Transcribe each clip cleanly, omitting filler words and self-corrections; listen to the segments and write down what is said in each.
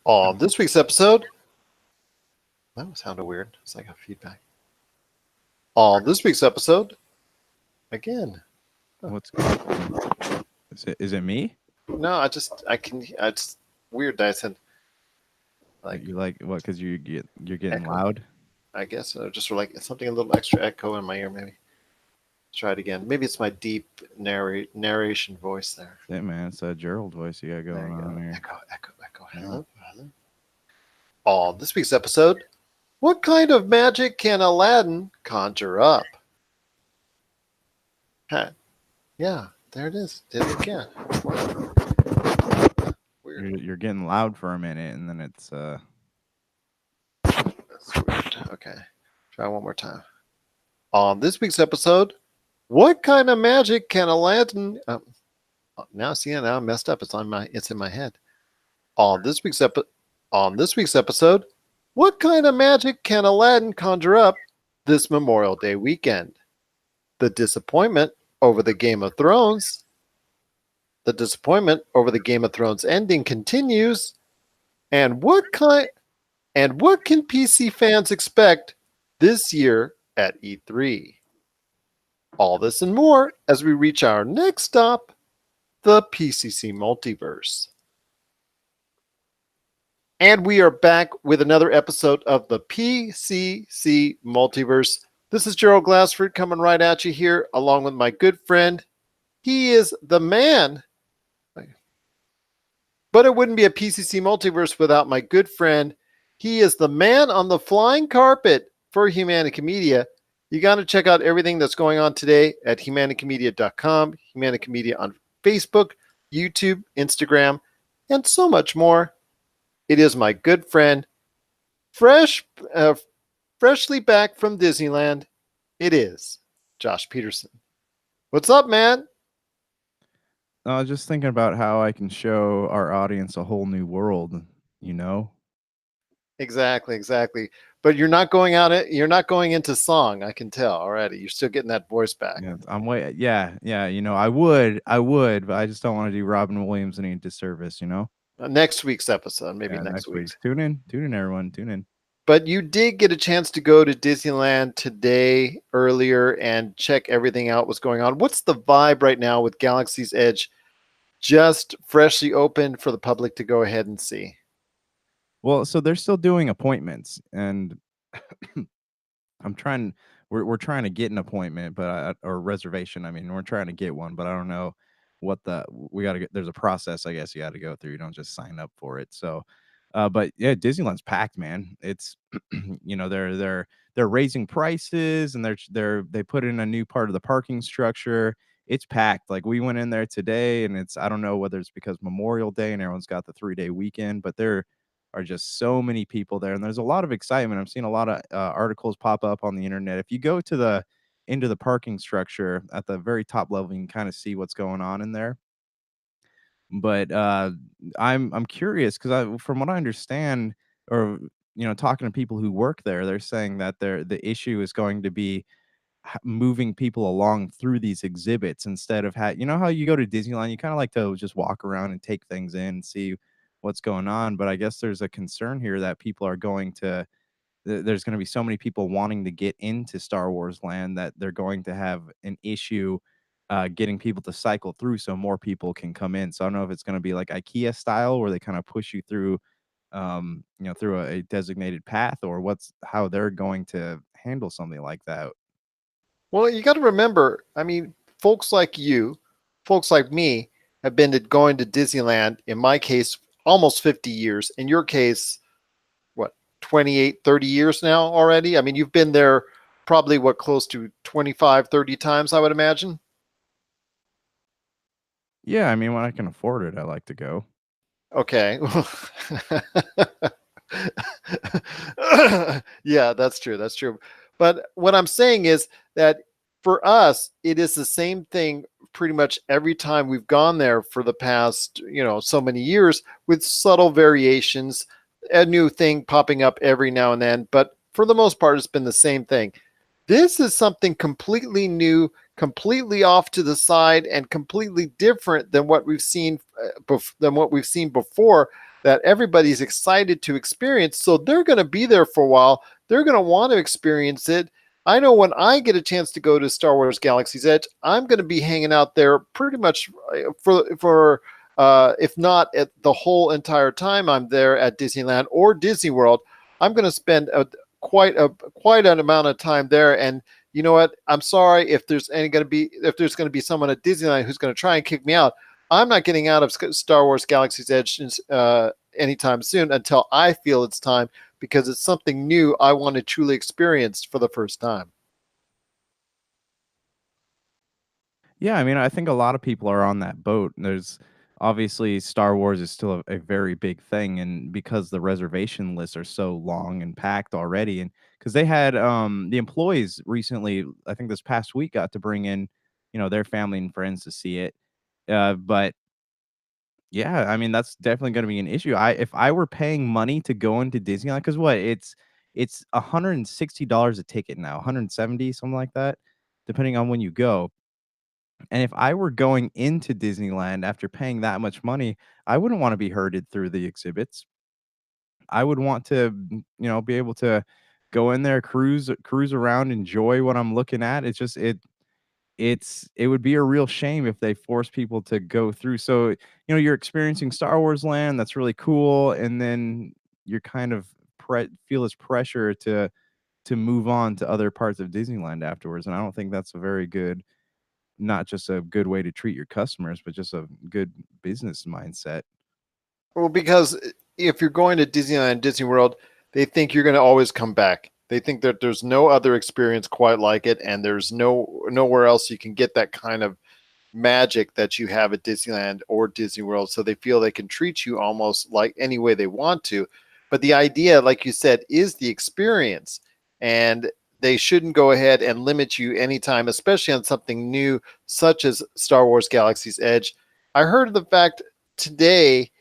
On this week's episode, that sounded weird. It's like a feedback. On this week's episode, again. What's is it me? No, it's weird that I said You like what? Because you're getting echo. loud. I guess just like something a little extra echo in my ear. Maybe try it again. Maybe it's my deep narration voice there. Yeah, man, it's a Gerald voice you got going on here. Echo. Hello. On this week's episode, what kind of magic can Aladdin conjure up? Huh. Yeah, there it is. Did it again. Weird. You're getting loud for a minute, and then it's That's weird. Okay. Try one more time. On this week's episode, what kind of magic can Aladdin now I messed up. It's in my head. On this week's episode, what kind of magic can Aladdin conjure up this Memorial Day weekend? The disappointment over the Game of Thrones. The disappointment over the Game of Thrones ending continues. And what can PC fans expect this year at E3? All this and more as we reach our next stop, the PCC Multiverse. And we are back with another episode of the PCC Multiverse. This is Gerald Glassford coming right at you here, along with my good friend. He is the man. But it wouldn't be a PCC Multiverse without my good friend. He is the man on the flying carpet for Humanica Media. You got to check out everything that's going on today at humanicamedia.com, Humanica Media on Facebook, YouTube, Instagram, and so much more. It is my good friend, freshly back from Disneyland. It is Josh Peterson. What's up, man? I was just thinking about how I can show our audience a whole new world, you know? Exactly. But you're not going into song, I can tell already. You're still getting that voice back. Yeah. You know, I would, but I just don't want to do Robin Williams any disservice, you know? Next week's episode, maybe next week. Tune in, everyone. Tune in. But you did get a chance to go to Disneyland today earlier and check everything out, what's going on. What's the vibe right now with Galaxy's Edge just freshly opened for the public to go ahead and see? Well, so they're still doing appointments, and we're trying to get an appointment, or reservation. I mean, we're trying to get one, but I don't know what there's a process, I guess, you got to go through. You don't just sign up for it. So, but yeah, Disneyland's packed, man. It's, you know, they're raising prices, and they put in a new part of the parking structure. It's packed. Like, we went in there today, and I don't know whether it's because Memorial Day and everyone's got the 3-day weekend, but there are just so many people there, and there's a lot of excitement. I'm seeing a lot of articles pop up on the internet. If you go to into the parking structure at the very top level, you can kind of see what's going on in there. But I'm curious because from what I understand, or talking to people who work there, they're saying that the issue is going to be moving people along through these exhibits instead of how you go to Disneyland, you kind of like to just walk around and take things in and see what's going on. But I guess there's a concern here that there's going to be so many people wanting to get into Star Wars land that they're going to have an issue getting people to cycle through so more people can come in. So I don't know if it's going to be like IKEA style where they kind of push you through through a designated path, or how they're going to handle something like that. Well, you got to remember, I mean, folks like me have been going to Disneyland, in my case, almost 50 years. In your case, 28, 30 years now already? I mean, you've been there probably, close to 25, 30 times, I would imagine? Yeah, I mean, when I can afford it, I like to go. Okay. Yeah, that's true. But what I'm saying is that for us, it is the same thing pretty much every time we've gone there for the past, so many years, with subtle variations, a new thing popping up every now and then. But for the most part, it's been the same thing. This is something completely new, completely off to the side and completely different than what we've seen before, that everybody's excited to experience. So they're going to be there for a while. They're going to want to experience it. I know when I get a chance to go to Star Wars Galaxy's Edge, I'm going to be hanging out there pretty much for if not at the whole entire time I'm there at Disneyland or Disney World. I'm going to spend quite an amount of time there. And you know what? I'm sorry if there's going to be someone at Disneyland who's going to try and kick me out. I'm not getting out of Star Wars Galaxy's Edge anytime soon until I feel it's time, because it's something new I want to truly experience for the first time. Yeah, I mean, I think a lot of people are on that boat. There's obviously Star Wars is still a very big thing, and because the reservation lists are so long and packed already, and because they had the employees recently, I think this past week, got to bring in, their family and friends to see it. But yeah, I mean, that's definitely going to be an issue. If I were paying money to go into Disneyland, because what it's $160 a ticket now, 170, something like that, depending on when you go. And if I were going into Disneyland after paying that much money, I wouldn't want to be herded through the exhibits. I would want to, be able to go in there, cruise around, enjoy what I'm looking at. It would be a real shame if they force people to go through. So, you're experiencing Star Wars Land, that's really cool, and then you're kind of feel this pressure to move on to other parts of Disneyland afterwards. And I don't think that's a very good, not just a good way to treat your customers, but just a good business mindset. Well, because if you're going to Disneyland and Disney World, they think you're going to always come back. They think that there's no other experience quite like it, and there's nowhere else you can get that kind of magic that you have at Disneyland or Disney World. So they feel they can treat you almost like any way they want to. But the idea, like you said, is the experience. And they shouldn't go ahead and limit you anytime, especially on something new such as Star Wars Galaxy's Edge. I heard of the fact today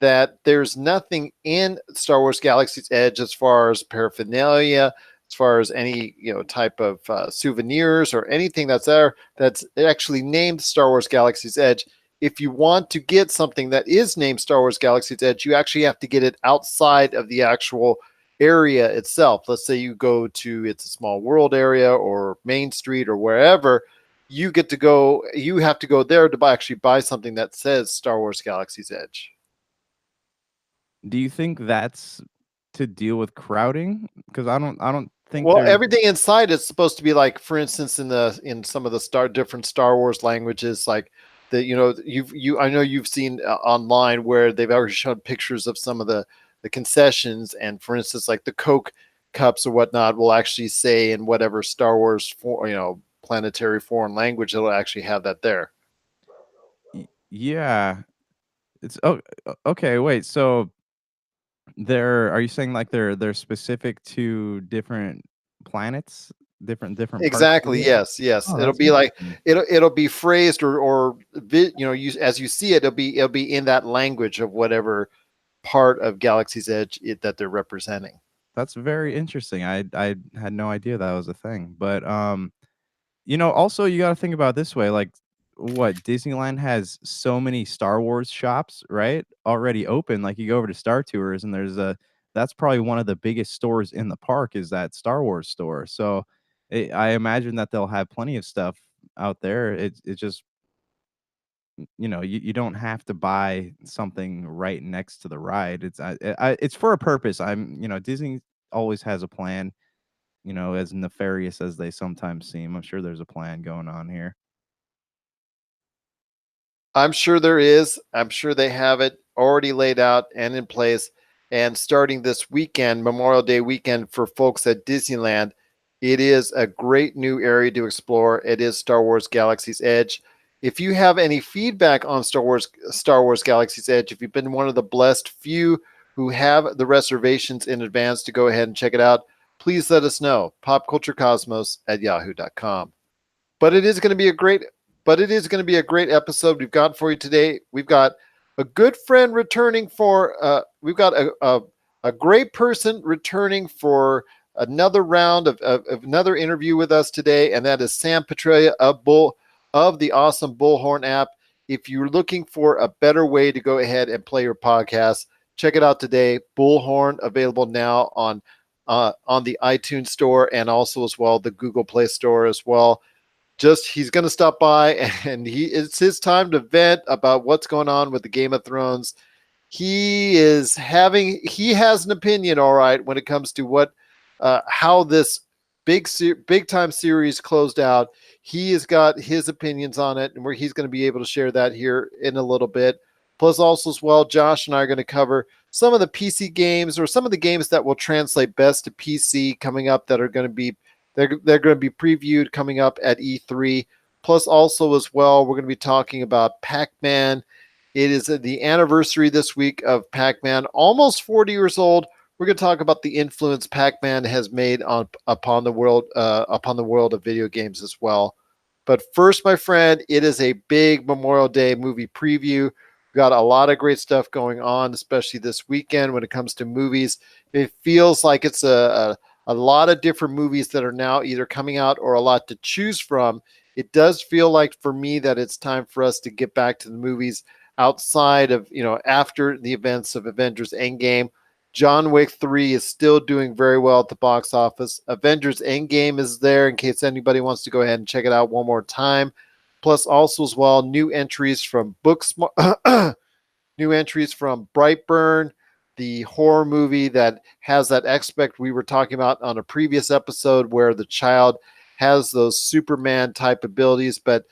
that there's nothing in Star Wars Galaxy's Edge as far as paraphernalia, as far as any type of souvenirs or anything that's there that's actually named Star Wars Galaxy's Edge. If you want to get something that is named Star Wars Galaxy's Edge, you actually have to get it outside of the actual area itself. Let's say you go to It's a Small World area or Main Street or wherever. You have to go there to actually buy something that says Star Wars Galaxy's Edge. Do you think that's to deal with crowding? Because I don't think Well, there's. everything inside is supposed to be like, for instance, in some of the different Star Wars languages, like I know you've seen online where they've already shown pictures of some of the concessions, and for instance, like the Coke cups or whatnot will actually say in whatever Star Wars planetary foreign language, it'll actually have that there. Yeah, it's okay. Wait, so are you saying like they're specific to different planets, different parts of Exactly. it? Yes. Yes. Oh, It'll that's be like interesting. it'll be phrased you as you see it, it'll be in that language of whatever part of Galaxy's Edge that they're representing. That's very interesting. I had no idea that was a thing. But also you got to think about it this way, like what Disneyland has so many Star Wars shops, right? Already open. Like you go over to Star Tours and that's probably one of the biggest stores in the park is that Star Wars store. So I imagine that they'll have plenty of stuff out there. It just you don't have to buy something right next to the ride. It's for a purpose. Disney always has a plan, as nefarious as they sometimes seem. I'm sure there's a plan going on here. I'm sure there is. I'm sure they have it already laid out and in place. And starting this weekend, Memorial Day weekend for folks at Disneyland, it is a great new area to explore. It is Star Wars Galaxy's Edge. If you have any feedback on Star Wars Galaxy's Edge, if you've been one of the blessed few who have the reservations in advance to go ahead and check it out, please let us know. popculturecosmos@yahoo.com. But it is going to be a great episode we've got for you today. We've got a good friend returning for we've got a great person returning for another round of another interview with us today, and that is Sam Petralia of the awesome Bullhorn app. If you're looking for a better way to go ahead and play your podcast, check it out today. Bullhorn available now on the iTunes store and also as well the Google Play Store as well. Just he's going to stop by and it's his time to vent about what's going on with the Game of Thrones. He has an opinion, all right, when it comes to what how this big time series closed out. He has got his opinions on it, and where he's going to be able to share that here in a little bit. Plus, also as well, Josh and I are going to cover some of the PC games or some of the games that will translate best to PC coming up that are going to be they're going to be previewed coming up at E3. Plus, also as well, we're going to be talking about Pac-Man. It is the anniversary this week of Pac-Man, almost 40 years old. We're going to talk about the influence Pac-Man has made upon the world of video games as well. But first, my friend, it is a big Memorial Day movie preview. We've got a lot of great stuff going on, especially this weekend when it comes to movies. It feels like it's a lot of different movies that are now either coming out or a lot to choose from. It does feel like for me that it's time for us to get back to the movies outside of, after the events of Avengers Endgame. John Wick 3 is still doing very well at the box office. Avengers Endgame is there in case anybody wants to go ahead and check it out one more time. Plus, also as well, new entries from Booksmart, new entries from Brightburn, the horror movie that has that aspect we were talking about on a previous episode where the child has those Superman type abilities, but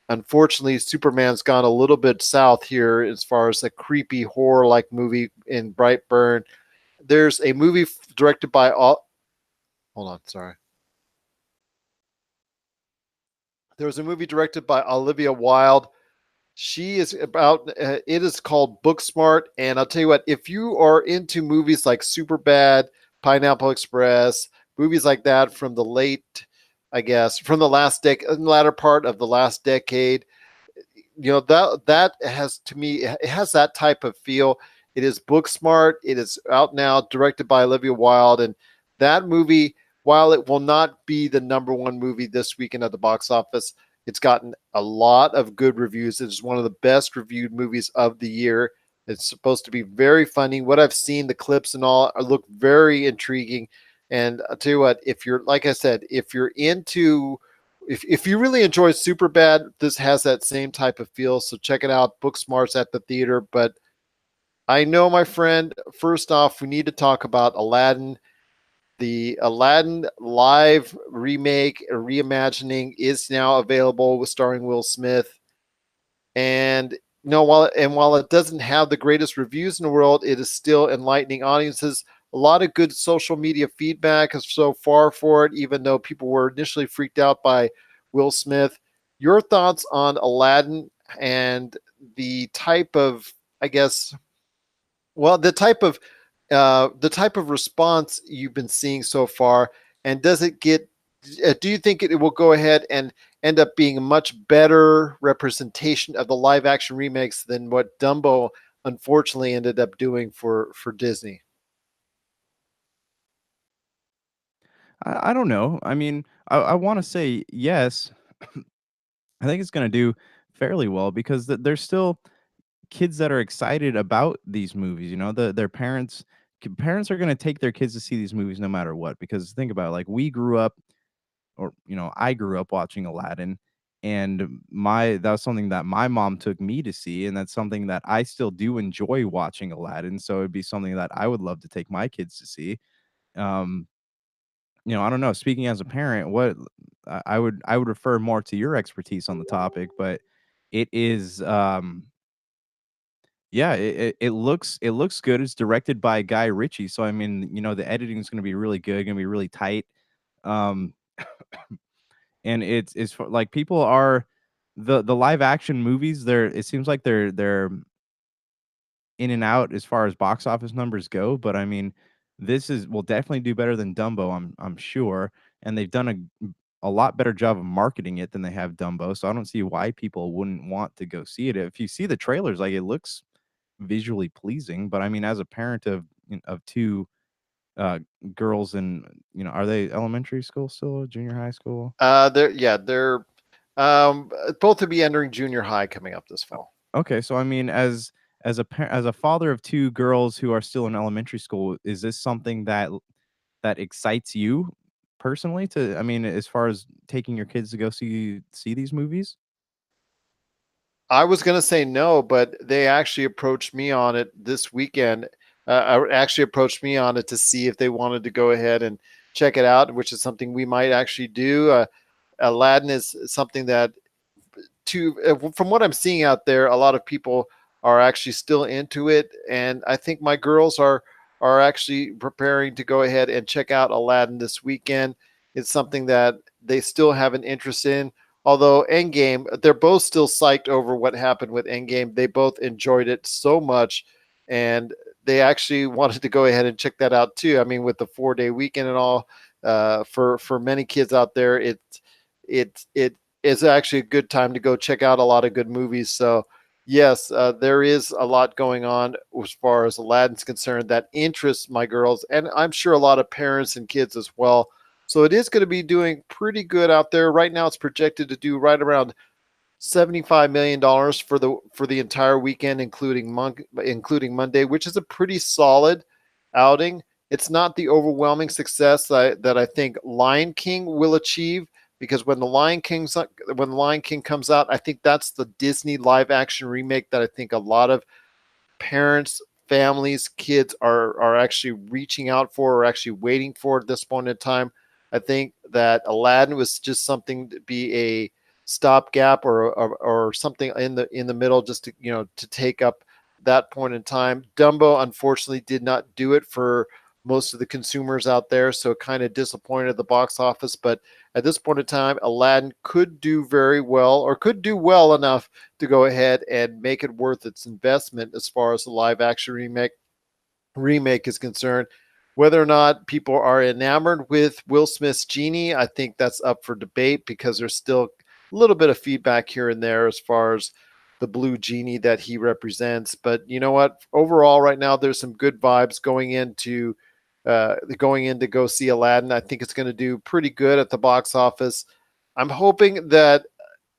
unfortunately, Superman's gone a little bit south here as far as a creepy horror like movie in Brightburn. There's a movie directed by all. Hold on, sorry. There was a movie directed by Olivia Wilde. She is about. It is called Booksmart, and I'll tell you what. If you are into movies like Superbad, Pineapple Express, movies like that from the late, I guess, from the latter part of the last decade, that has, to me, it has that type of feel. It is Booksmart. It is out now, directed by Olivia Wilde, and that movie, while it will not be the number one movie this weekend at the box office, it's gotten a lot of good reviews. It's one of the best reviewed movies of the year. It's supposed to be very funny. What I've seen, the clips and all, look very intriguing. And I'll tell you what, if you're, like I said, if you're into if you really enjoy Superbad, this has that same type of feel. So check it out. Booksmart's at the theater. But I know, my friend, first off, we need to talk about Aladdin. The Aladdin live remake or reimagining is now available with starring Will Smith. And while it doesn't have the greatest reviews in the world, it is still enlightening audiences. A lot of good social media feedback so far for it, even though people were initially freaked out by Will Smith. Your thoughts on Aladdin and the type of, I guess, well, the type of response you've been seeing so far, and does it get? Do you think it will go ahead and end up being a much better representation of the live action remakes than what Dumbo unfortunately ended up doing for Disney? I don't know. I mean, I want to say yes. I think it's going to do fairly well because there's still kids that are excited about these movies. Their parents are going to take their kids to see these movies no matter what. Because think about it, like we grew up, or I grew up watching Aladdin, and my that was something that my mom took me to see, and that's something that I still do enjoy watching Aladdin. So it'd be something that I would love to take my kids to see. Um, I don't know. Speaking as a parent, what I would refer more to your expertise on the topic, but it is yeah, it looks good. It's directed by Guy Ritchie, so I mean, the editing is going to be really good, going to be really tight. Um, and it's for, like people are the live action movies. It seems like they're in and out as far as box office numbers go, but I mean, this is will definitely do better than Dumbo, I'm sure, and they've done a lot better job of marketing it than they have Dumbo, so I don't see why people wouldn't want to go see it. If you see the trailers, like, it looks visually pleasing, but I mean, as a parent of 2 uh girls in, are they elementary school still, junior high school? They're both will be entering junior high coming up this fall. Okay, so I mean, as a father of two girls who are still in elementary school, is this something that excites you personally? To I mean, as far as taking your kids to go see these movies? I was going to say no, but they actually approached me on it this weekend. Actually approached me on it to see if they wanted to go ahead and check it out, which is something we might actually do. Aladdin is something that from what I'm seeing out there, a lot of people are actually still into it, and I think my girls are actually preparing to go ahead and check out Aladdin this weekend. It's something that they still have an interest in. Although Endgame, they're both still psyched over what happened with Endgame. They both enjoyed it so much, and they actually wanted to go ahead and check that out too. I mean, with the 4 day weekend and all, for many kids out there, it is actually a good time to go check out a lot of good movies. So, yes, there is a lot going on as far as Aladdin's concerned that interests my girls, and I'm sure a lot of parents and kids as well. So, it is going to be doing pretty good out there. Right now, it's projected to do right around $75 million for the entire weekend, including Monday, which is a pretty solid outing. It's not the overwhelming success that I think Lion King will achieve, because when the Lion King comes out, I think that's the Disney live action remake that I think a lot of parents, families, kids are actually reaching out for, or actually waiting for at this point in time. I think that Aladdin was just something to be a stopgap, or something in the middle, just to to take up that point in time. Dumbo unfortunately did not do it for most of the consumers out there, so kind of disappointed at the box office. But at this point in time, Aladdin could do very well, or could do well enough to go ahead and make it worth its investment as far as the live action remake is concerned. Whether or not people are enamored with Will Smith's genie, I think that's up for debate, because there's still a little bit of feedback here and there as far as the blue genie that he represents. But you know what? Overall, right now, there's some good vibes going in to go see Aladdin. I think it's going to do pretty good at the box office. I'm hoping that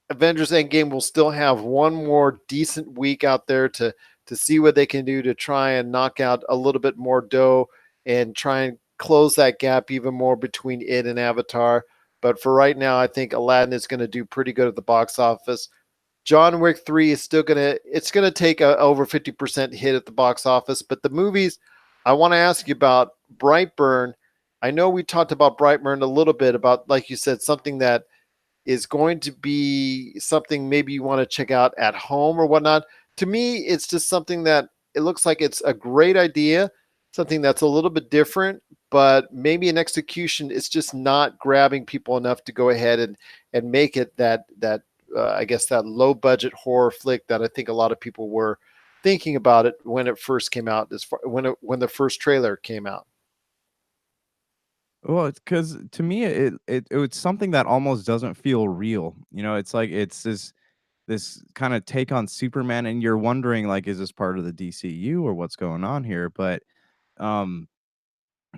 Avengers Endgame will still have one more decent week out there to see what they can do to try and knock out a little bit more dough, and try and close that gap even more between it and Avatar. But for right now, I think Aladdin is going to do pretty good at the box office. John Wick 3 is still gonna take a over 50% hit at the box office. But the movies I want to ask you about, Brightburn. I know we talked about Brightburn a little bit, about, like you said, something that is going to be something maybe you want to check out at home or whatnot. To me, it's just something that it looks like it's a great idea, something that's a little bit different, but maybe in execution, it's just not grabbing people enough to go ahead and make it that I guess that low budget horror flick that I think a lot of people were thinking about it when it first came out, when the first trailer came out. Well, it's because to me, it's something that almost doesn't feel real. It's like it's this kind of take on Superman, and you're wondering, like, is this part of the DCU or what's going on here? But um,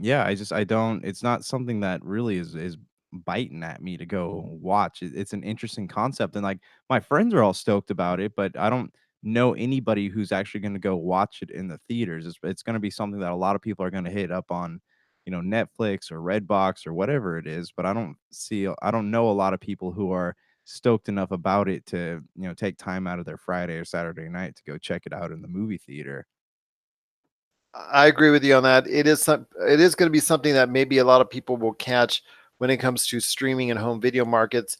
yeah, I don't, it's not something that really is biting at me to go watch. It's an interesting concept, and, like, my friends are all stoked about it, but I don't know anybody who's actually gonna go watch it in the theaters. It's gonna be something that a lot of people are gonna hit up on, Netflix or Redbox or whatever it is, but I don't know a lot of people who are stoked enough about it to, take time out of their Friday or Saturday night to go check it out in the movie theater. I agree with you on that. It is going to be something that maybe a lot of people will catch when it comes to streaming and home video markets.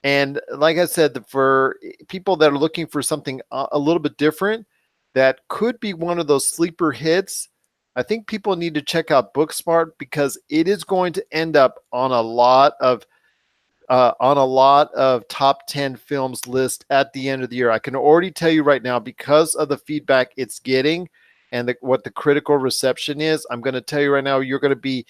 And like I said, for people that are looking for something a little bit different, that could be one of those sleeper hits. I think people need to check out Booksmart, because it is going to end up on a lot of top 10 films list at the end of the year. I can already tell you right now, because of the feedback it's getting and what the critical reception is. I'm going to tell you right now, you're going to be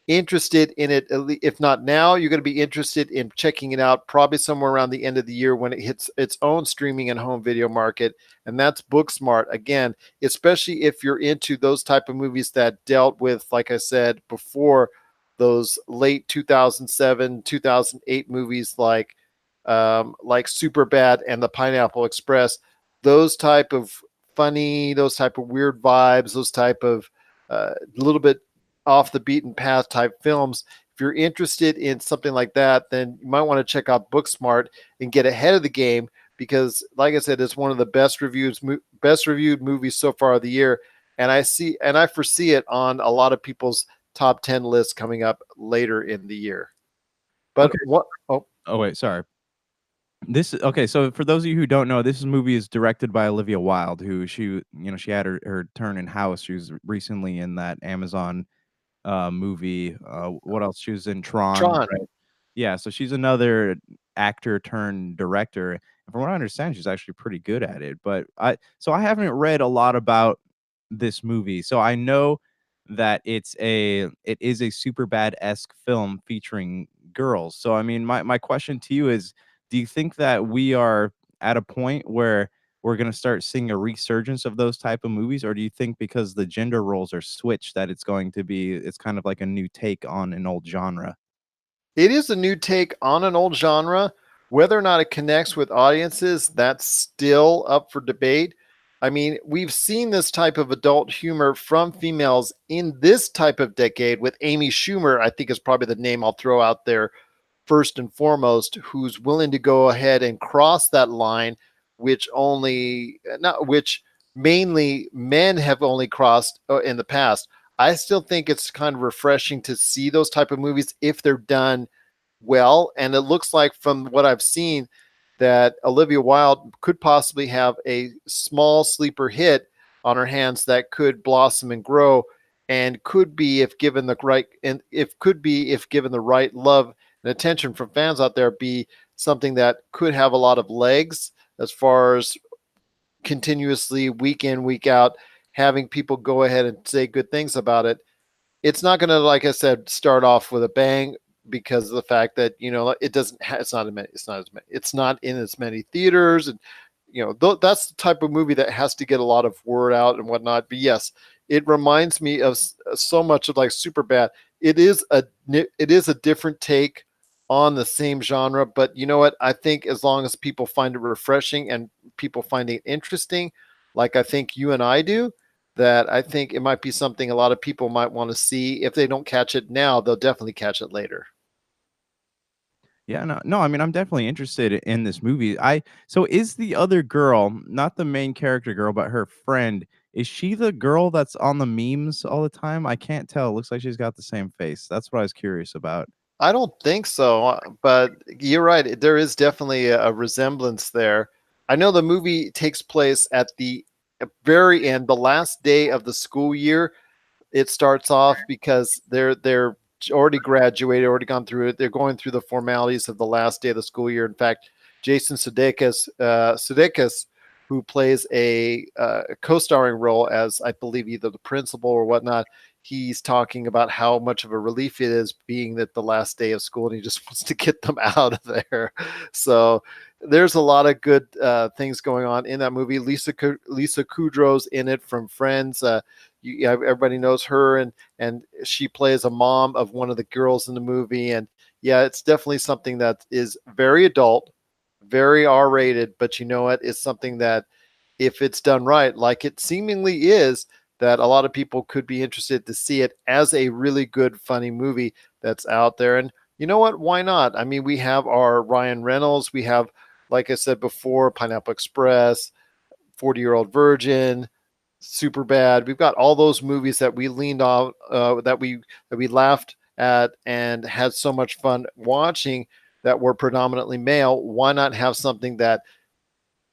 interested in it, if not now, you're going to be interested in checking it out probably somewhere around the end of the year when it hits its own streaming and home video market. And that's Booksmart. Again, especially if you're into those type of movies that dealt with, like I said before, those late 2007, 2008 movies like Superbad and The Pineapple Express. Those type of funny, those type of weird vibes, those type of little bit off the beaten path type films. If you're interested in something like that, then you might want to check out Booksmart and get ahead of the game because, like I said, it's one of the best reviewed movies so far of the year. And I foresee it on a lot of people's top 10 lists coming up later in the year. But Okay. what? Oh, Oh wait, sorry. This okay, so for those of you who don't know, this movie is directed by Olivia Wilde, who she had her turn in House. She was recently in that Amazon movie. What else? She was in Tron, Tron. right? Yeah, so she's another actor turned director. And from what I understand, she's actually pretty good at it. But I haven't read a lot about this movie. So I know that it is a super bad esque film featuring girls. So I mean, my question to you is, do you think that we are at a point where we're going to start seeing a resurgence of those type of movies, or do you think because the gender roles are switched that it's kind of like a new take on an old genre? It is a new take on an old genre. Whether or not it connects with audiences, that's still up for debate. I mean, we've seen this type of adult humor from females in this type of decade with Amy Schumer, I think is probably the name I'll throw out there first and foremost, who's willing to go ahead and cross that line, which only not which mainly men have only crossed in the past. I still think it's kind of refreshing to see those type of movies if they're done well. And it looks like from what I've seen that Olivia Wilde could possibly have a small sleeper hit on her hands that could blossom and grow and could be if given the right and if could be if given the right love and attention from fans out there be something that could have a lot of legs as far as continuously week in week out having people go ahead and say good things about it. It's not going to, like I said, start off with a bang because of the fact that it doesn't. It's not in as many theaters, and that's the type of movie that has to get a lot of word out and whatnot. But yes, it reminds me of so much of like Superbad. It is a different take on the same genre, but you know what? I think as long as people find it refreshing and people find it interesting, like I think you and I do, that I think it might be something a lot of people might want to see. If they don't catch it now, they'll definitely catch it later. Yeah, no, I mean, I'm definitely interested in this movie. So is the other girl, not the main character girl, but her friend, is she the girl that's on the memes all the time? I can't tell. It looks like she's got the same face. That's what I was curious about. I don't think so, but you're right. There is definitely a resemblance there. I know the movie takes place at the very end, the last day of the school year. It starts off because they're already graduated, already gone through it. They're going through the formalities of the last day of the school year. In fact, Jason Sudeikis, who plays a co-starring role as I believe either the principal or whatnot, he's talking about how much of a relief it is being that the last day of school, and he just wants to get them out of there. So there's a lot of good things going on in that movie. Lisa Kudrow's in it from Friends. Everybody knows her, and she plays a mom of one of the girls in the movie. And yeah, it's definitely something that is very adult, very R-rated. But you know what? It's something that, if it's done right, like it seemingly is, that a lot of people could be interested to see it as a really good, funny movie that's out there. And you know what? Why not? I mean, we have our Ryan Reynolds. We have, like I said before, Pineapple Express, 40-Year-Old Virgin, Super Bad. We've got all those movies that we leaned on, that we laughed at and had so much fun watching, that were predominantly male. Why not have something that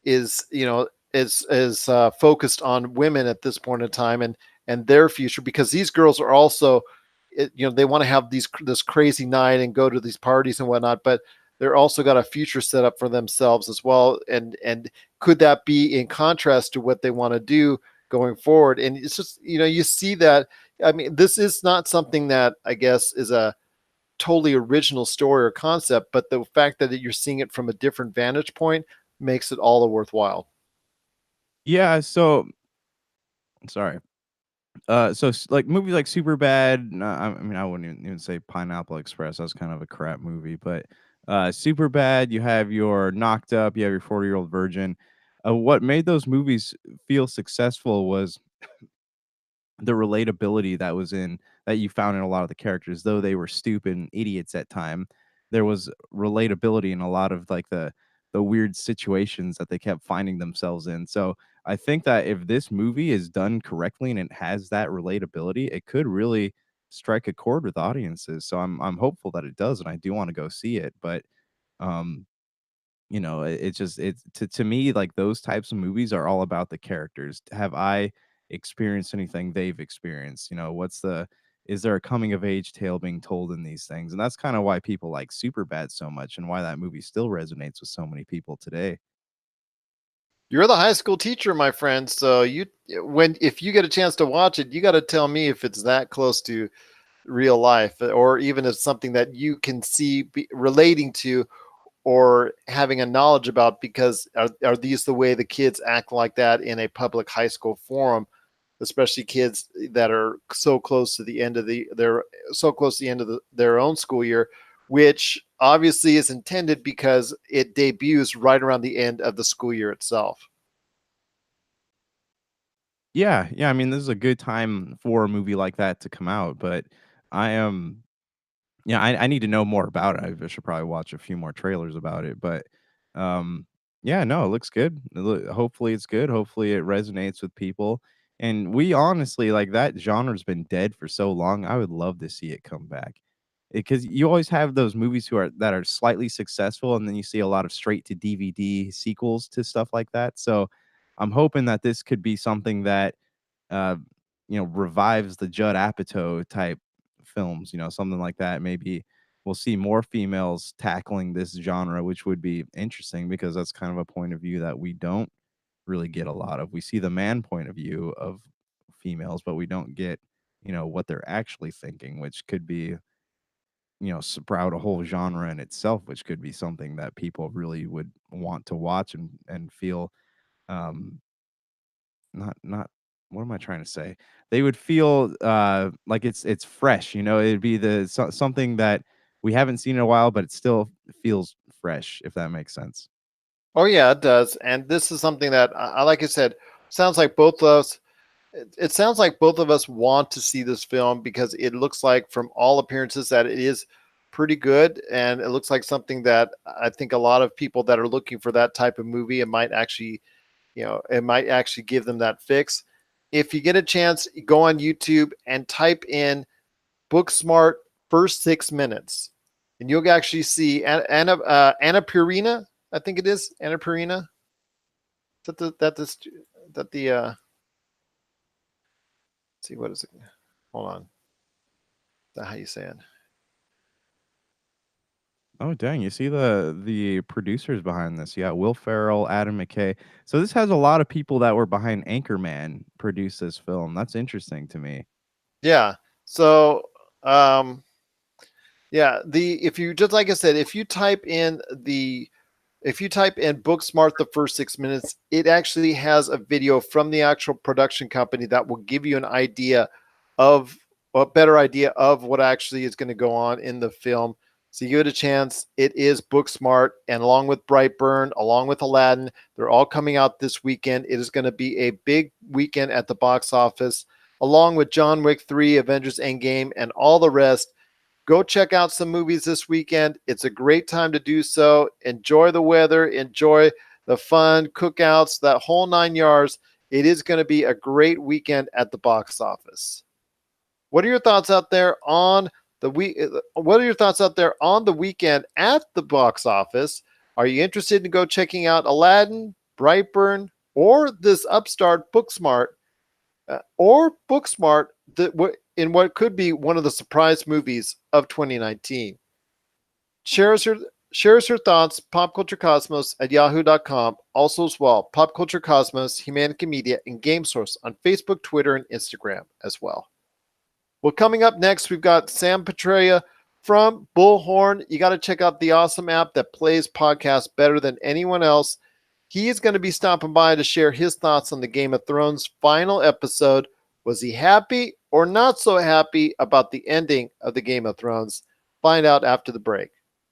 is focused on women at this point in time and their future, because these girls are also they want to have this crazy night and go to these parties and whatnot, but they're also got a future set up for themselves as well. And could that be in contrast to what they want to do going forward? And it's just you see that I mean, this is not something that I guess is a totally original story or concept, but the fact that you're seeing it from a different vantage point makes it all the worthwhile. Yeah, so sorry. Like movies like Superbad, no, I mean, I wouldn't even say Pineapple Express. That's kind of a crap movie, but Superbad, you have your Knocked Up, you have your 40-Year-Old Virgin. What made those movies feel successful was the relatability that you found in a lot of the characters, though they were stupid and idiots at time. There was relatability in a lot of like the weird situations that they kept finding themselves in. So I think that if this movie is done correctly and it has that relatability, it could really strike a chord with audiences. So I'm hopeful that it does, and I do want to go see it. But um, it's just it's to me, like, those types of movies are all about the characters. Have I experienced anything they've experienced? Is there a coming of age tale being told in these things? And that's kind of why people like Superbad so much and why that movie still resonates with so many people today. You're the high school teacher, my friend. So if you get a chance to watch it, you got to tell me if it's that close to real life, or even if something that you can see relating to or having a knowledge about, because are these the way the kids act like that in a public high school forum, especially kids that are so close to the end of they're so close to the end of their own school year, which obviously is intended because it debuts right around the end of the school year itself. Yeah, yeah. I mean, this is a good time for a movie like that to come out, but I am yeah, I need to know more about it. I should probably watch a few more trailers about it, but, um, yeah, no, it looks good. Hopefully it's good. Hopefully it resonates with people, and we honestly like, that genre's been dead for so long. I would love to see it come back, because you always have those movies that are slightly successful, and then you see a lot of straight to DVD sequels to stuff like that. So, I'm hoping that this could be something that uh, revives the Judd Apatow type films, something like that. Maybe we'll see more females tackling this genre, which would be interesting because that's kind of a point of view that we don't really get a lot of. We see the man point of view of females, but we don't get, what they're actually thinking, which could be, sprout a whole genre in itself, which could be something that people really would want to watch and feel um not what am I trying to say? They would feel, like it's fresh, it'd be something that we haven't seen in a while, but it still feels fresh, if that makes sense. Oh yeah, it does. And this is something that like I said, sounds like both of us. It sounds like both of us want to see this film because it looks like, from all appearances, that it is pretty good, and it looks like something that I think a lot of people that are looking for that type of movie, it might actually give them that fix. If you get a chance, go on YouTube and type in Booksmart first 6 minutes, and you'll actually see Anna Purina. I think it is Anna Purina. Is that the let's see, what is it? Hold on. Is that how you say it? Oh, dang, you see the producers behind this. Yeah, Will Ferrell, Adam McKay. So this has a lot of people that were behind Anchorman produce this film. That's interesting to me. Yeah. So, um, yeah, if you, just like I said, if you type in Booksmart the first 6 minutes, it actually has a video from the actual production company that will give you an idea of a better idea of what actually is going to go on in the film. So you get a chance. It is Booksmart, and along with Brightburn, along with Aladdin, they're all coming out this weekend. It is going to be a big weekend at the box office, along with John Wick 3, Avengers Endgame, and all the rest. Go check out some movies this weekend. It's a great time to do so. Enjoy the weather, enjoy the fun, cookouts, that whole 9 yards. It is going to be a great weekend at the box office. What are your thoughts out there on What are your thoughts out there on the weekend at the box office? Are you interested in go checking out Aladdin, Brightburn, or this upstart Booksmart, or Booksmart, in what could be one of the surprise movies of 2019? Share us your Share us your thoughts, popculturecosmos at yahoo.com. Also as well, Pop Culture Cosmos, Humanica Media, and Game Source on Facebook, Twitter, and Instagram as well. Well, coming up next, we've got Sam Petraea from Bullhorn. You got to check out the awesome app that plays podcasts better than anyone else. He is going to be stopping by to share his thoughts on the Game of Thrones final episode. Was he happy or not so happy about the ending of the Game of Thrones? Find out after the break.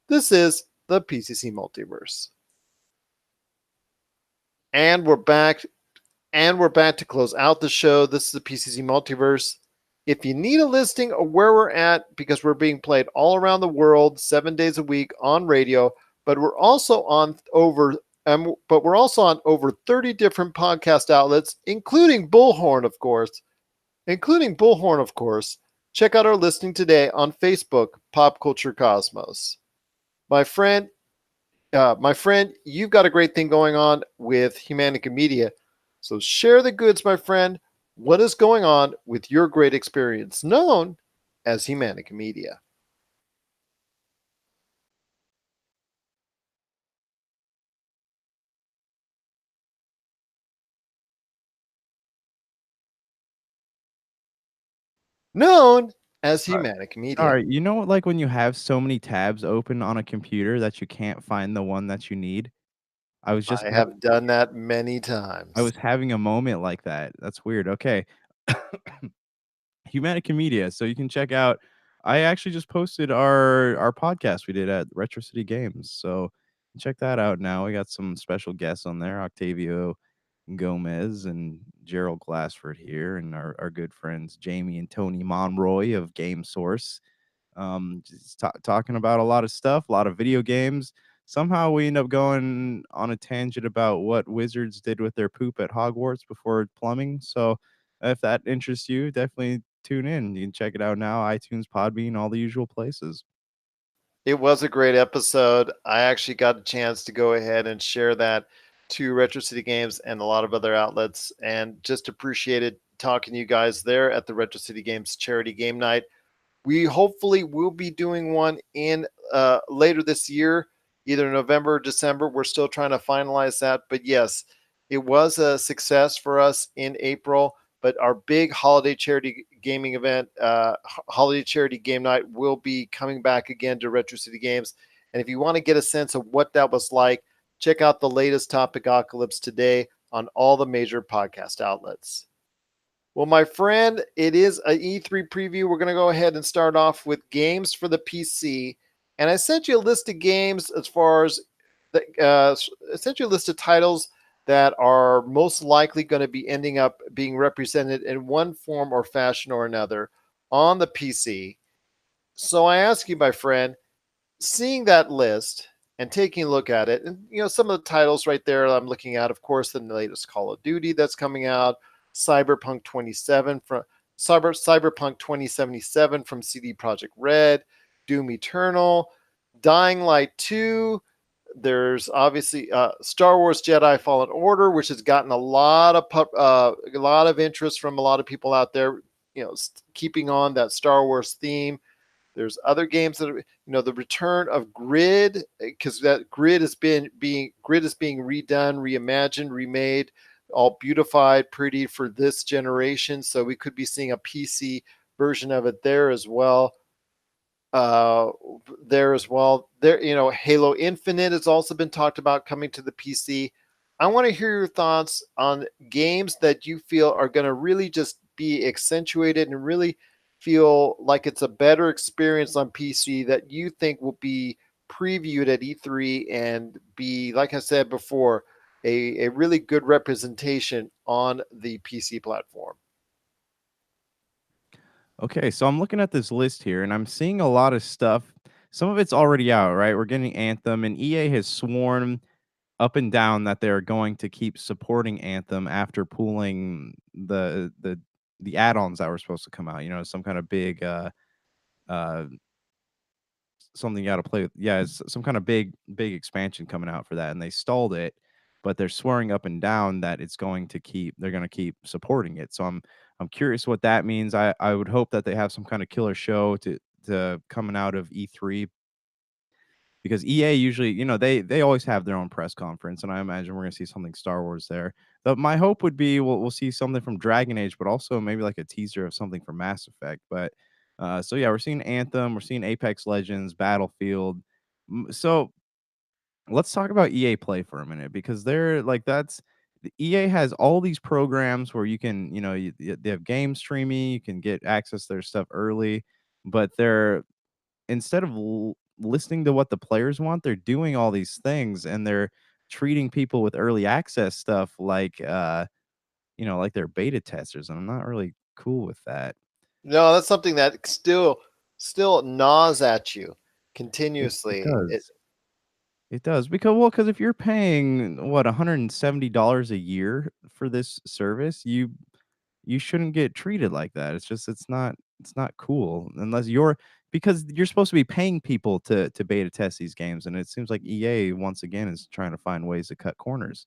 This is the PCC Multiverse. And we're back. And we're back to close out the show. This is the PCC Multiverse. If you need a listing of where we're at, because we're being played all around the world 7 days a week on radio, but we're also on over 30 different podcast outlets, including Bullhorn, of course. Check out our listing today on Facebook, Pop Culture Cosmos. My friend, you've got a great thing going on with Humanica Media. So share the goods, my friend. What is going on with your great experience known as Humanica Media? Known as Humanica Media. Sorry, you know what, like, when you have so many tabs open on a computer that you can't find the one that you need? I was just I ha have done that many I times. was having a moment like that. That's weird. Okay. Humanica Media, so you can check out I actually just posted our podcast we did at Retro City Games, so check that out now. We got some special guests on there, Octavio Gomez and Gerald Glassford here, and our good friends Jamie and Tony Monroy of Game Source. Just talking about a lot of stuff, a lot of video games. Somehow we end up going on a tangent about what wizards did with their poop at Hogwarts before plumbing. So if that interests you, definitely tune in. You can check it out now, iTunes, Podbean, all the usual places. It was a great episode. I actually got a chance to go ahead and share that to Retro City Games and a lot of other outlets, and just appreciated talking to you guys there at the Retro City Games charity game night. We hopefully will be doing one in later this year, either November or December. We're still trying to finalize that, but yes, it was a success for us in April. But our big holiday charity gaming event, holiday charity game night, will be coming back again to Retro City Games. And if you want to get a sense of what that was like, check out the latest Topicocalypse today on all the major podcast outlets. Well, my friend, it is an E3 preview. We're going to go ahead and start off with games for the PC. And I sent you a list of games as far as I sent you a list of titles that are most likely going to be ending up being represented in one form or fashion or another on the PC. So I ask you, my friend, seeing that list and taking a look at it, and some of the titles right there I'm looking at, of course, the latest Call of Duty that's coming out, Cyberpunk 27 from Cyberpunk 2077 from CD Projekt Red, Doom Eternal, Dying Light 2. There's obviously Star Wars Jedi Fallen Order, which has gotten a lot of interest from a lot of people out there. Keeping on that Star Wars theme. There's other games that are, the return of Grid, because that Grid is being redone, reimagined, remade, all beautified, pretty for this generation. So we could be seeing a PC version of it there as well. Uh, Halo Infinite has also been talked about coming to the PC. I want to hear your thoughts on games that you feel are going to really just be accentuated and really feel like it's a better experience on PC that you think will be previewed at E3 and be, like I said before, a really good representation on the PC platform. Okay, so I'm looking at this list here and I'm seeing a lot of stuff. Some of it's already out, right? We're getting Anthem, and EA has sworn up and down that they're going to keep supporting Anthem after pulling the add-ons that were supposed to come out. Some kind of big uh something you got to play with. Yeah, it's some kind of big expansion coming out for that, and they stalled it. But they're swearing up and down that they're going to keep supporting it. So I'm curious what that means. I would hope that they have some kind of killer show to coming out of E3. because EA usually, they always have their own press conference, and I imagine we're gonna see something Star Wars there. But my hope would be we'll see something from Dragon Age, but also maybe like a teaser of something from Mass Effect. But so yeah, we're seeing Anthem, we're seeing Apex Legends, Battlefield. So let's talk about EA Play for a minute because they're like that's the EA has all these programs where you can, they have game streaming, you can get access to their stuff early, but they're instead of listening to what the players want, they're doing all these things and they're treating people with early access stuff like like they're beta testers, and I'm not really cool with that. No, that's something that still gnaws at you It continuously. does. It does because if you're paying what $170 a year for this service, you shouldn't get treated like that. It's not cool unless you're because you're supposed to be paying people to beta test these games, and it seems like EA once again is trying to find ways to cut corners.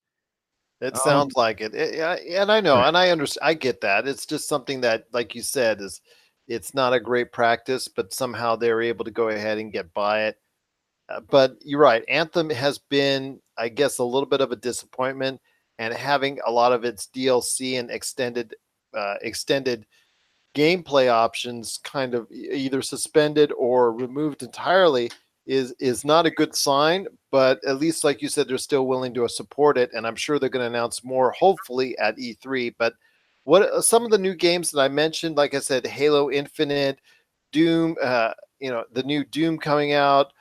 It Um, sounds like it. Yeah, and I know, right. and I understand. I get that. It's just something that, like you said, is it's not a great practice, but somehow they're able to go ahead and get by it. But you're right. Anthem has been, I guess, a little bit of a disappointment, and having a lot of its DLC and extended gameplay options kind of either suspended or removed entirely is not a good sign. But at least, like you said, they're still willing to support it, and I'm sure they're going to announce more, hopefully at E3. But what some of the new games that I mentioned, like I said, Halo Infinite, Doom, the new Doom coming out,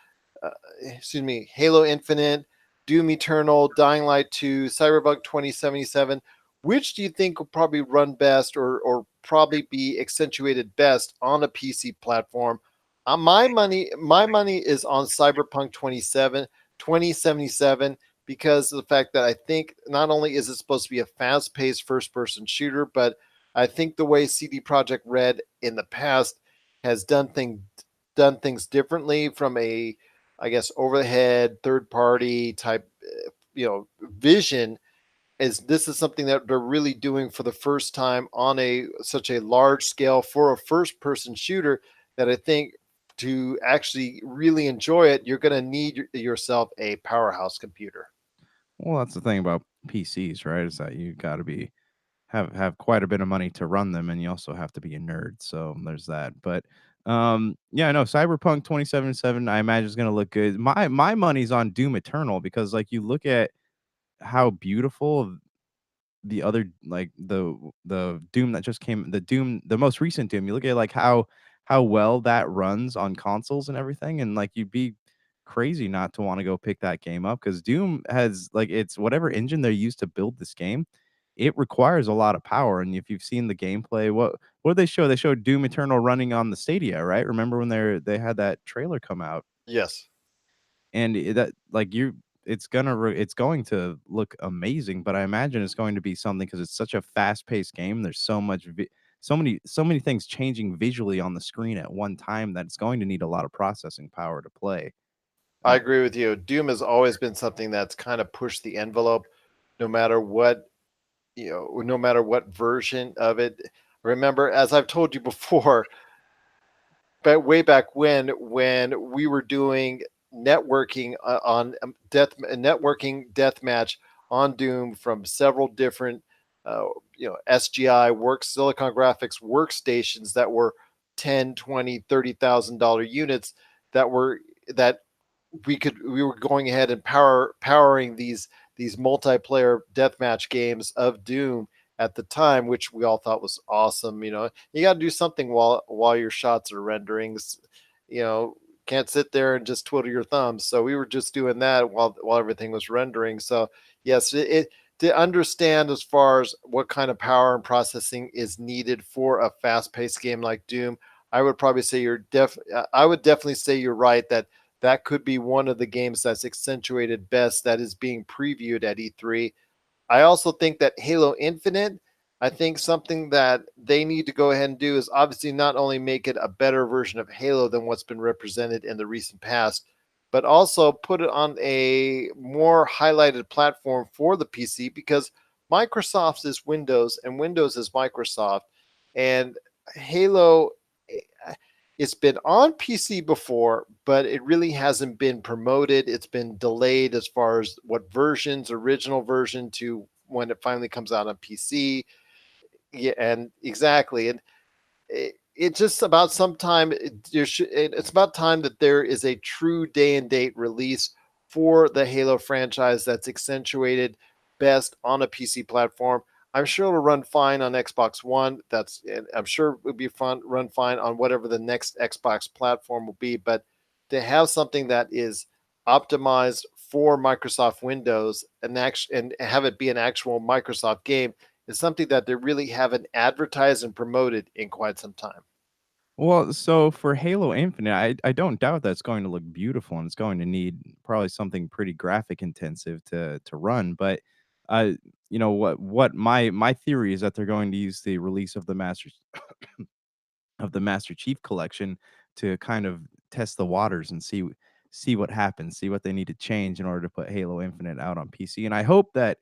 uh, excuse me, Halo Infinite, Doom Eternal, Dying Light 2, Cyberpunk 2077. Which do you think will probably run best or probably be accentuated best on a PC platform? My money is on Cyberpunk 2077 because of the fact that I think not only is it supposed to be a fast-paced first-person shooter, but I think the way CD Projekt Red in the past has done things differently from a, I guess, over the head third party type, vision. Is this is something that they're really doing for the first time on a such a large scale for a first person shooter, that I think to actually really enjoy it, you're going to need yourself a powerhouse computer. Well, that's the thing about PCs, right? Is that you got to be have quite a bit of money to run them, and you also have to be a nerd. So there's that. But yeah, I know Cyberpunk 2077. I imagine is going to look good. My money's on Doom Eternal because like you look at how beautiful the other like the Doom that just came the most recent Doom, you look at like how well that runs on consoles and everything, and like you'd be crazy not to want to go pick that game up because Doom has like it's whatever engine they used to build this game, it requires a lot of power. And if you've seen the gameplay, what did they show? They showed Doom Eternal running on the Stadia, right? Remember when they had that trailer come out? Yes, And that like you it's going to look amazing, but I imagine it's going to be something because it's such a fast-paced game. There's so many things changing visually on the screen at one time that it's going to need a lot of processing power to play. I Uh, agree with you. Doom has always been something that's kind of pushed the envelope, no matter what, no matter what version of it. Remember, as I've told you before, but way back when we were doing networking on networking deathmatch on Doom from several different uh, SGI work Silicon Graphics workstations that were 10, 20, $30,000 units that were that we were going ahead and powering these multiplayer deathmatch games of Doom at the time, which we all thought was awesome. You got to do something while your shots are rendering. You know, can't sit there and just twiddle your thumbs. So we were just doing that while everything was rendering. So yes, it to understand as far as what kind of power and processing is needed for a fast-paced game like Doom, I would probably say I would definitely say you're right that could be one of the games that's accentuated best that is being previewed at E3. I also think that Halo Infinite, I think something that they need to go ahead and do is obviously not only make it a better version of Halo than what's been represented in the recent past, but also put it on a more highlighted platform for the PC, because Microsoft is Windows and Windows is Microsoft. And Halo, it's been on PC before, but it really hasn't been promoted. It's been delayed as far as what versions, original version to when it finally comes out on PC. Yeah, and exactly. And it's just about sometime it's about time that there is a true day and date release for the Halo franchise that's accentuated best on a PC platform. I'm sure it'll run fine on Xbox One. I'm sure it would be fun run fine on whatever the next Xbox platform will be. But to have something that is optimized for Microsoft Windows and have it be an actual Microsoft game is something that they really haven't advertised and promoted in quite some time. Well, so for Halo Infinite, I don't doubt that's going to look beautiful and it's going to need probably something pretty graphic intensive to run. But uh, what my theory is that they're going to use the release of the Master Chief Collection to kind of test the waters and see what happens, see what they need to change in order to put Halo Infinite out on PC. And I hope that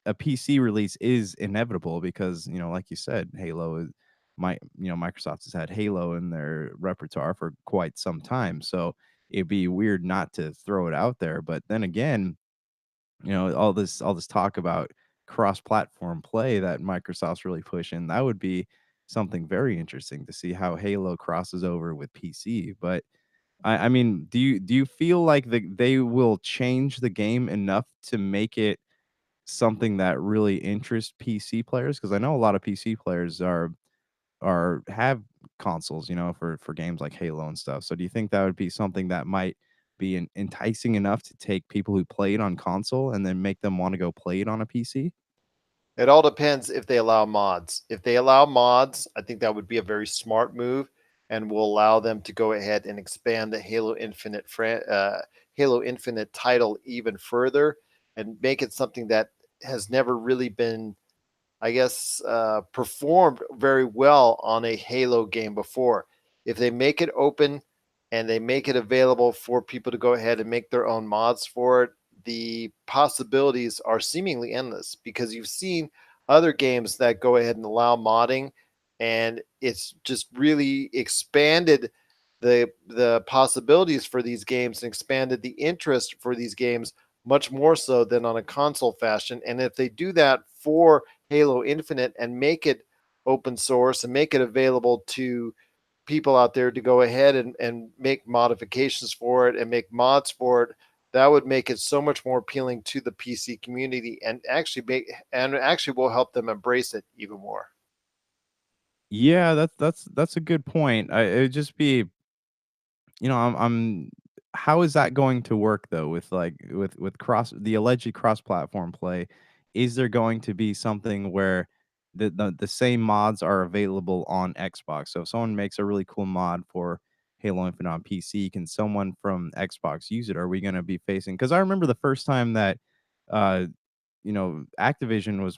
a PC release is inevitable because, like you said, Halo is Microsoft has had Halo in their repertoire for quite some time. So it'd be weird not to throw it out there. But then again, all this talk about cross-platform play that Microsoft's really pushing, that would be something very interesting to see how Halo crosses over with PC. But I mean, do you feel like they will change the game enough to make it something that really interests PC players? Because I know a lot of PC players are have consoles, for games like Halo and stuff. So do you think that would be something that might be enticing enough to take people who play it on console and then make them want to go play it on a PC? It all depends if they allow mods. If they allow mods, I think that would be a very smart move and will allow them to go ahead and expand the Halo Infinite title even further and make it something that has never really been, I guess, performed very well on a Halo game before. If they make it open and they make it available for people to go ahead and make their own mods for it, the possibilities are seemingly endless because you've seen other games that go ahead and allow modding, and it's just really expanded the possibilities for these games and expanded the interest for these games much more so than on a console fashion. And if they do that for Halo Infinite and make it open source and make it available to people out there to go ahead and make modifications for it and make mods for it, that would make it so much more appealing to the PC community and actually will help them embrace it even more. Yeah, that's a good point. It'd just be, I'm how is that going to work though with like with cross the alleged cross-platform play? Is there going to be something where the same mods are available on Xbox? So if someone makes a really cool mod for Halo Infinite on PC, can someone from Xbox use it? Are we going to be facing, because I remember the first time that uh Activision was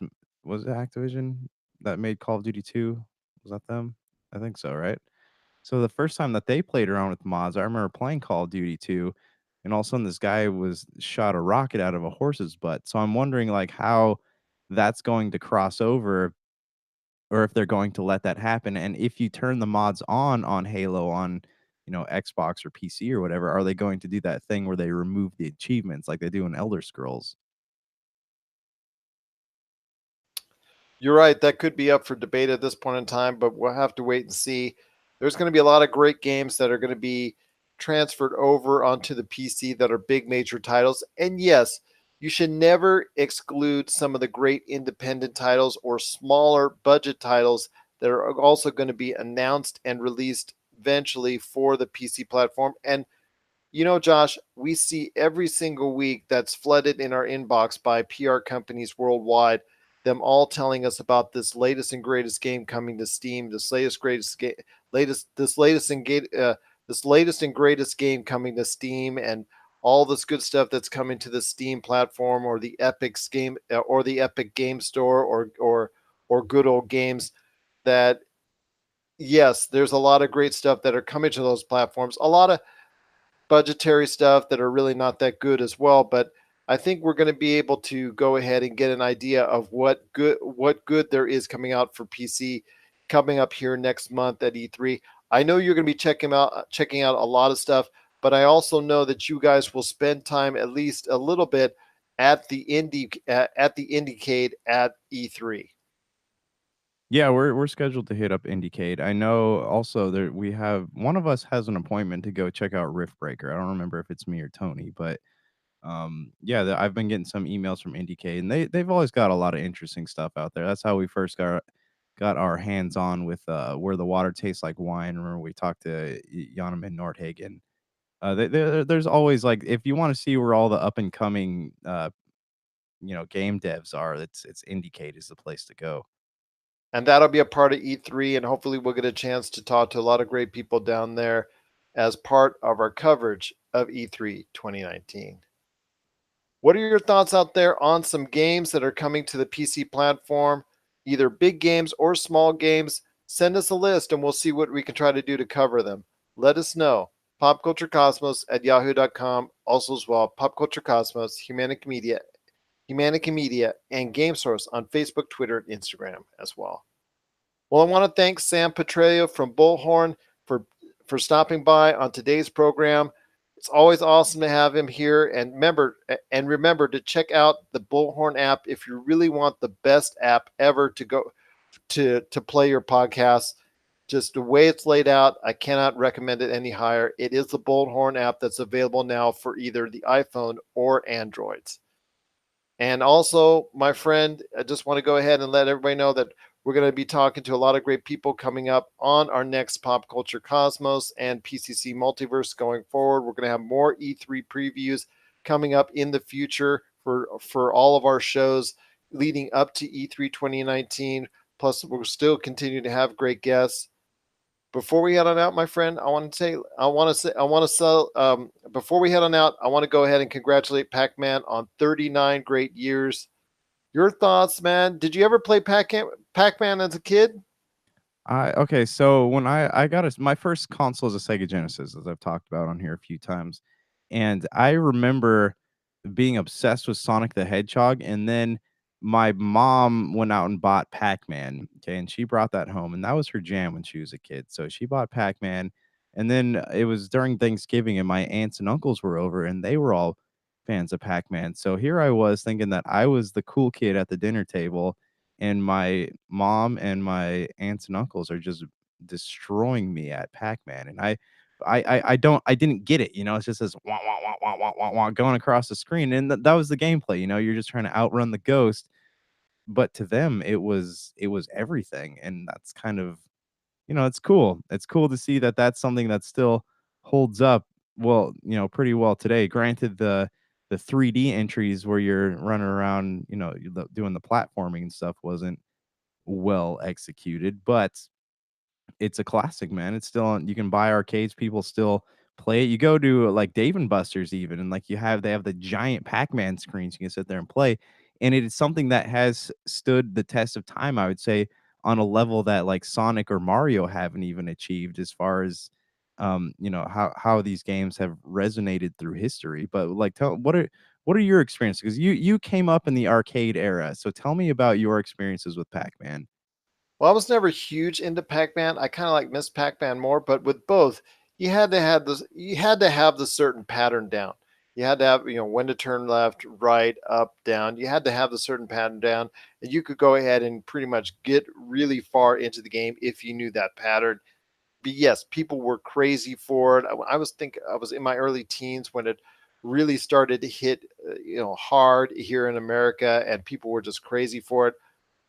it Activision that made Call of Duty 2? Was that them? I think so, right? So the first time that they played around with mods, I remember playing Call of Duty 2, and all of a sudden this guy was shot a rocket out of a horse's butt. So I'm wondering like how that's going to cross over, or if they're going to let that happen. And if you turn the mods on Halo on, Xbox or PC or whatever, are they going to do that thing where they remove the achievements like they do in Elder Scrolls? You're right. That could be up for debate at this point in time, but we'll have to wait and see. There's going to be a lot of great games that are going to be transferred over onto the PC that are big major titles. And yes, you should never exclude some of the great independent titles or smaller budget titles that are also going to be announced and released eventually for the PC platform. And Josh, we see every single week that's flooded in our inbox by PR companies worldwide, them all telling us about this latest and greatest game coming to Steam, this latest and greatest game coming to Steam, and all this good stuff that's coming to the Steam platform or the Epic Game Store or good old games. That yes, there's a lot of great stuff that are coming to those platforms. A lot of budgetary stuff that are really not that good as well. But I think we're going to be able to go ahead and get an idea of what good there is coming out for PC coming up here next month at E3. I know you're going to be checking out a lot of stuff, but I also know that you guys will spend time at least a little bit at the Indiecade at E3. Yeah, we're scheduled to hit up Indiecade. I know also that we have one of us has an appointment to go check out Rift Breaker. I don't remember if it's me or Tony, but yeah, I've been getting some emails from Indiecade, and they've always got a lot of interesting stuff out there. That's how we first got our hands on with Where the Water Tastes Like Wine. Remember we talked to Jonaman Nordhagen. There's always like if you want to see where all the up and coming game devs are, it's Indiecade is the place to go. And that'll be a part of E3, and hopefully we'll get a chance to talk to a lot of great people down there as part of our coverage of E3 2019. What are your thoughts out there on some games that are coming to the PC platform, either big games or small games? Send us a list and we'll see what we can try to do to cover them. Let us know. Popculturecosmos at yahoo.com. Also as well, Popculturecosmos, Humanica Media, and Game Source on Facebook, Twitter, and Instagram as well. Well, I want to thank Sam Petrello from Bullhorn for stopping by on today's program. It's always awesome to have him here. And remember to check out the Bullhorn app if you really want the best app ever to go to play your podcast. Just the way it's laid out, I cannot recommend it any higher. It is the Bullhorn app that's available now for either the iPhone or Androids. And also, my friend, I just want to go ahead and let everybody know that we're going to be talking to a lot of great people coming up on our next Pop Culture Cosmos and PCC Multiverse going forward. We're going to have more E3 previews coming up in the future for all of our shows leading up to E3 2019. Plus, we'll still continue to have great guests. Before we head on out, my friend, before we head on out, I want to go ahead and congratulate Pac-Man on 39 great years. Your thoughts, man? Did you ever play Pac-Man as a kid? Okay, so when I got my first console is a Sega Genesis, as I've talked about on here a few times, and I remember being obsessed with Sonic the Hedgehog, and then my mom went out and bought Pac-Man, okay, and she brought that home, and that was her jam when she was a kid. So she bought Pac-Man, and then it was during Thanksgiving, and my aunts and uncles were over, and they were all fans of Pac-Man. So here I was thinking that I was the cool kid at the dinner table, and my mom and my aunts and uncles are just destroying me at Pac-Man, and I didn't get it, it's just this wah, wah, wah, wah, wah, wah, wah, going across the screen, and that was the gameplay, you're just trying to outrun the ghost, but to them, it was everything, and that's kind of, it's cool. It's cool to see that that's something that still holds up well, pretty well today. Granted, the 3D entries where you're running around, doing the platforming and stuff wasn't well executed, but it's a classic, man. It's still on, you can buy arcades, people still play it. You go to like Dave and Buster's even, and like they have the giant Pac-Man screens you can sit there and play. And it is something that has stood the test of time, I would say, on a level that like Sonic or Mario haven't even achieved as far as how these games have resonated through history. But like what are your experiences? Because you came up in the arcade era. So tell me about your experiences with Pac-Man. Well, I was never huge into Pac-Man. I kind of like Miss Pac-Man more, but with both, you had to have the certain pattern down. You had to have, when to turn left, right, up, down. You had to have the certain pattern down, and you could go ahead and pretty much get really far into the game if you knew that pattern. But yes, people were crazy for it. I was in my early teens when it really started to hit, hard here in America, and people were just crazy for it.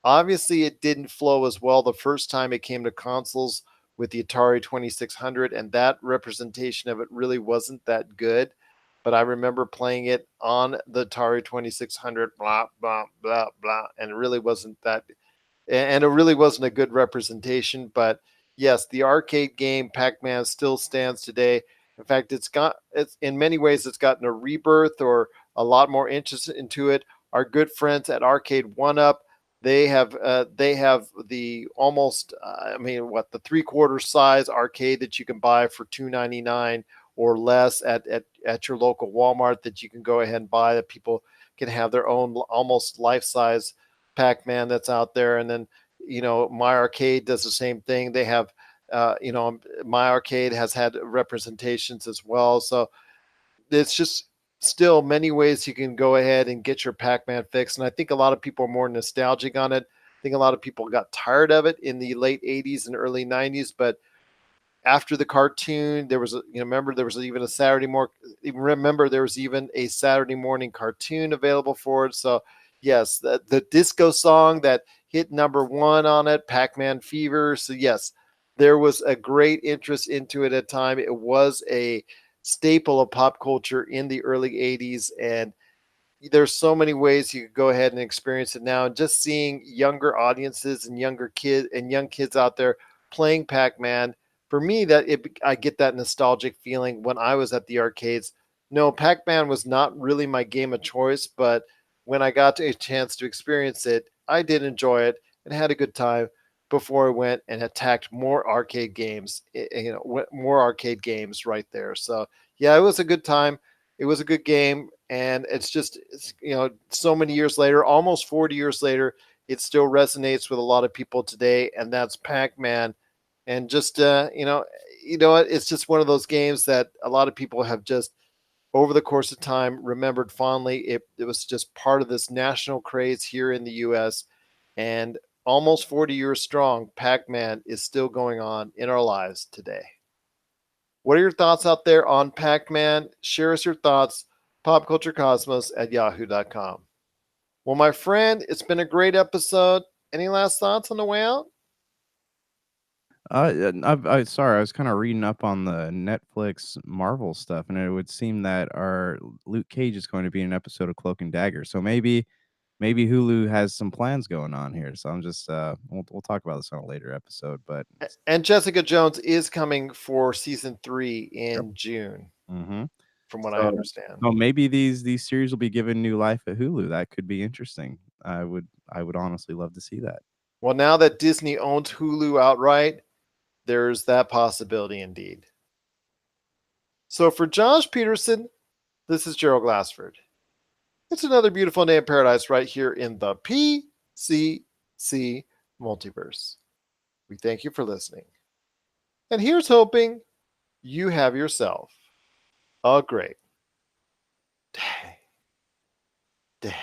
Obviously, it didn't flow as well the first time it came to consoles with the Atari 2600, and that representation of it really wasn't that good. But I remember playing it on the Atari 2600, blah, blah, blah, blah, and it really wasn't a good representation. But yes, the arcade game Pac-Man still stands today. In fact, it's in many ways it's gotten a rebirth or a lot more interest into it. Our good friends at Arcade One Up, they have the almost the 3/4 size arcade that you can buy for $2.99 or less at your local Walmart that you can go ahead and buy, that people can have their own almost life size Pac-Man that's out there. And then, My Arcade does the same thing. My arcade has had representations as well. So it's just still many ways you can go ahead and get your Pac-Man fix. And I think a lot of people are more nostalgic on it. I think a lot of people got tired of it in the late 80s and early 90s, but after the cartoon, there was remember there was even a remember there was even a Saturday morning cartoon available for it. So yes, the disco song that hit #1 on it, Pac-Man Fever. So yes, there was a great interest into it at time. It was a staple of pop culture in the early 80s, and there's so many ways you could go ahead and experience it now. And just seeing younger audiences and young kids out there playing Pac-Man, for me, I get that nostalgic feeling when I was at the arcades. No, Pac-Man was not really my game of choice, but when I got a chance to experience it, I did enjoy it and had a good time before I went and attacked more arcade games, more arcade games right there. So yeah, it was a good time. It was a good game, and so many years later, almost 40 years later, it still resonates with a lot of people today, and that's Pac-Man. And just what, it's just one of those games that a lot of people have just over the course of time remembered fondly. It was just part of this national craze here in the US, and almost 40 years strong, Pac-Man is still going on in our lives today. What are your thoughts out there on Pac-Man? Share us your thoughts, popculturecosmos@yahoo.com. Well, my friend, it's been a great episode. Any last thoughts on the way out? Sorry, I was kind of reading up on the Netflix Marvel stuff, and it would seem that our Luke Cage is going to be in an episode of Cloak and Dagger. So maybe Hulu has some plans going on here. So I'm just we'll talk about this on a later episode. But And Jessica Jones is coming for season 3 yep. in June, hmm from what I So understand. so maybe these series will be given new life at Hulu. That could be interesting. I would honestly love to see that. Well, now that Disney owns Hulu outright, there's that possibility indeed. So for Josh Peterson, this is Gerald Glassford. It's another beautiful day in paradise right here in the PCC Multiverse. We thank you for listening. And here's hoping you have yourself a great day.